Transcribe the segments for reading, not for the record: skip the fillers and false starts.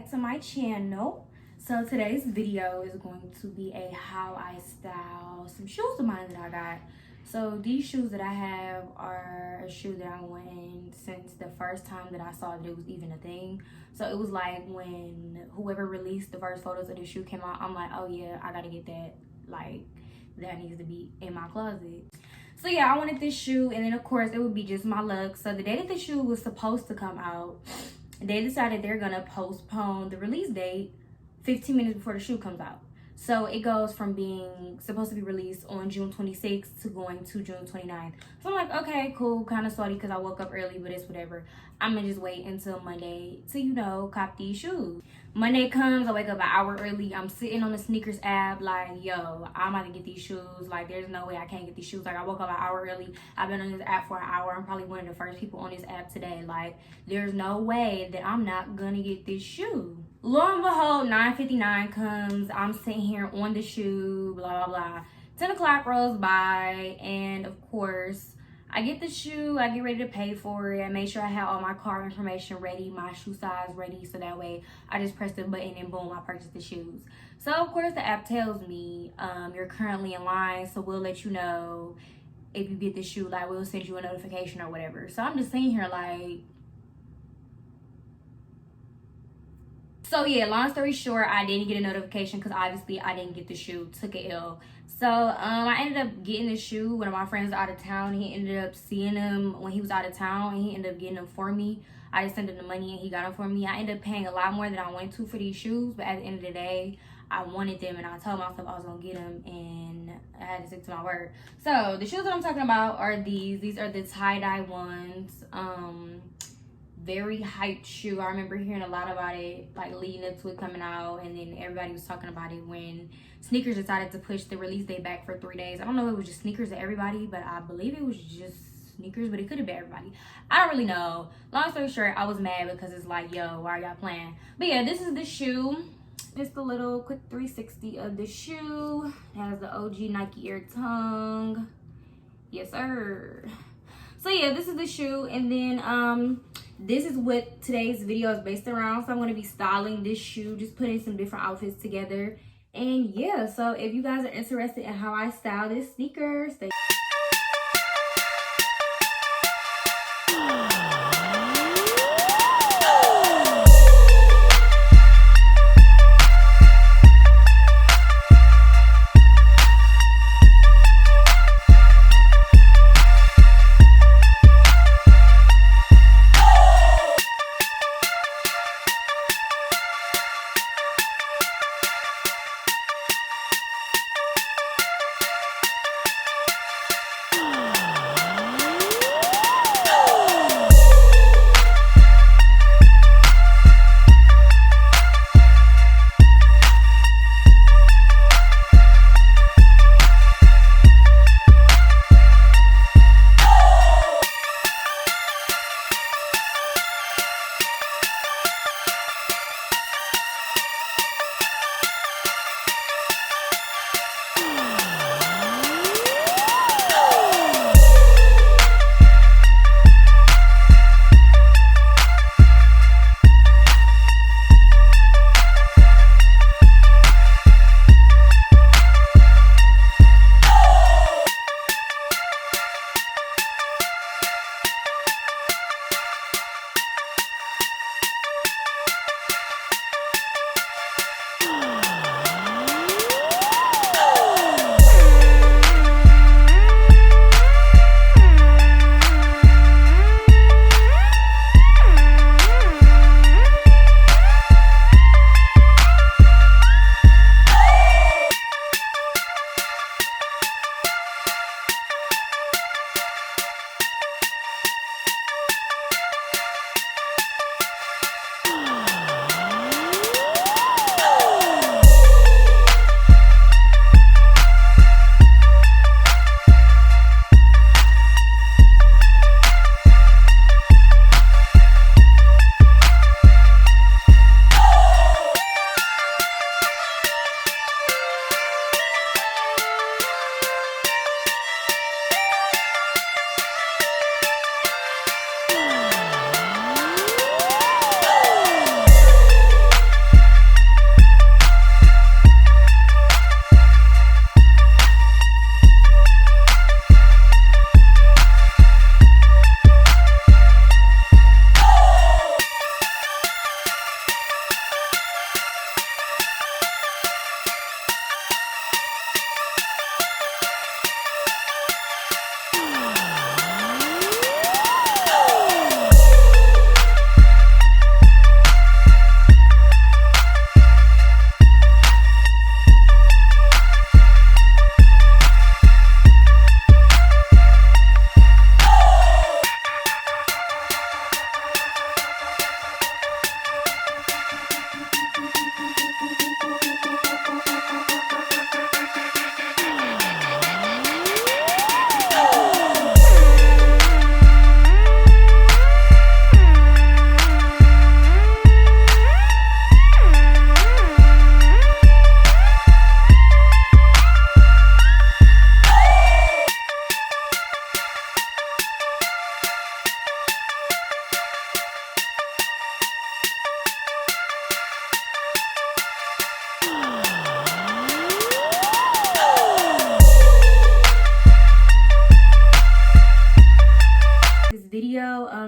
back to my channel. So today's video is going to be a how I style some shoes of mine that I got. So these shoes that I have are a shoe that I went in since the first time that I saw that it was even a thing. So it was like when whoever released the first photos of the shoe came out, I'm like, oh yeah, I gotta get that. Like, that needs to be in my closet. So yeah, I wanted this shoe, and then of course it would be just my luck. So the day that the shoe was supposed to come out, they decided they're gonna postpone the release date 15 minutes before the shoe comes out. So it goes from being supposed to be released on June 26th to going to June 29th. So I'm like, okay, cool, kind of salty because I woke up early, but it's whatever. I'm gonna just wait until Monday to, you know, cop these shoes. Monday comes, I wake up an hour early. I'm sitting on the sneakers app like, yo, I'm about to get these shoes. Like, there's no way I can't get these shoes. Like, I woke up an hour early. I've been on this app for an hour. I'm probably one of the first people on this app today. Like, there's no way that I'm not gonna get this shoe. Lo and behold, 9:59 comes. I'm sitting here on the shoe, blah, blah, blah. 10 o'clock rolls by, and of course, I get the shoe, I get ready to pay for it. I made sure I had all my card information ready, my shoe size ready, so that way I just press the button and boom, I purchased the shoes. So of course the app tells me, you're currently in line, so we'll let you know if you get the shoe, like we'll send you a notification or whatever. So I'm just sitting here like, so yeah, long story short, I didn't get a notification because obviously I didn't get the shoe, took a L. So I ended up getting the shoe. One of my friends was out of town. He ended up seeing him when he was out of town, and he ended up getting them for me. I just sent him the money and he got them for me. I ended up paying a lot more than I wanted to for these shoes, but at the end of the day, I wanted them and I told myself I was gonna get them, and I had to stick to my word. So the shoes that I'm talking about are these. These are the tie-dye ones. Very hyped shoe. I remember hearing a lot about it, like leading up to it coming out, and then everybody was talking about it when sneakers decided to push the release date back for 3 days. I don't know if it was just sneakers to everybody, but I believe it was just sneakers, but it could have been everybody. I don't really know. Long story short, I was mad because it's like, yo, why are y'all playing? But yeah, this is the shoe. It's the little quick 360 of the shoe. It has the OG Nike Air tongue. Yes, sir. So yeah, this is the shoe, and then this is what today's video is based around. So I'm going to be styling this shoe, just putting some different outfits together. And yeah, so if you guys are interested in how I style this sneaker, stay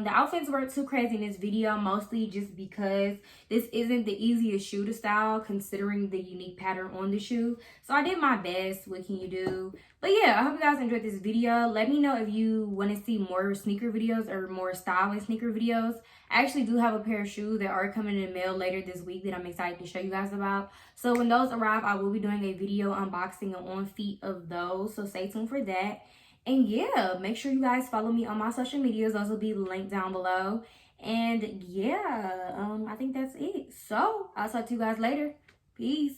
The outfits weren't too crazy in this video, mostly just because this isn't the easiest shoe to style considering the unique pattern on the shoe. So I did my best. What can you do? But yeah, I hope you guys enjoyed this video. Let me know if you want to see more sneaker videos or more styling sneaker videos. I actually do have a pair of shoes that are coming in the mail later this week that I'm excited to show you guys about. So when those arrive, I will be doing a video unboxing and on feet of those. So stay tuned for that. And yeah, make sure you guys follow me on my social medias. Those will be linked down below. And yeah, I think that's it. So I'll talk to you guys later. Peace.